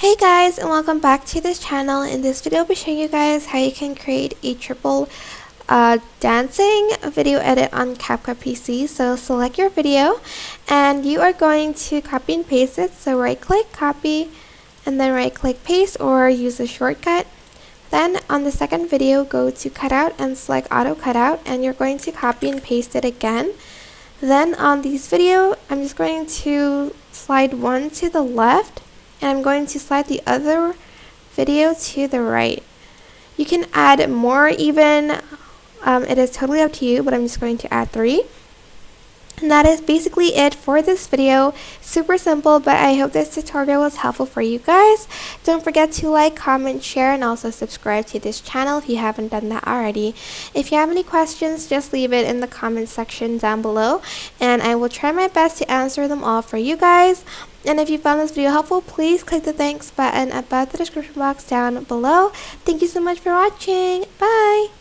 Hey guys, and welcome back to this channel. In this video I'll be showing you guys how you can create a triple dancing video edit on CapCut PC. So select your video and you are going to copy and paste it. So right click, copy, and then right click paste, or use the shortcut. Then on the second video, go to cutout and select auto cutout, and you're going to copy and paste it again. Then on this video, I'm just going to slide one to the left, and I'm going to slide the other video to the right. You can add more even, it is totally up to you, but I'm just going to add 3. And that is basically it for this video. Super simple, but I hope this tutorial was helpful for you guys. Don't forget to like, comment, share, and also subscribe to this channel if you haven't done that already. If you have any questions, just leave it in the comment section down below, and I will try my best to answer them all for you guys. And if you found this video helpful, please click the thanks button above the description box down below. Thank you so much for watching. Bye!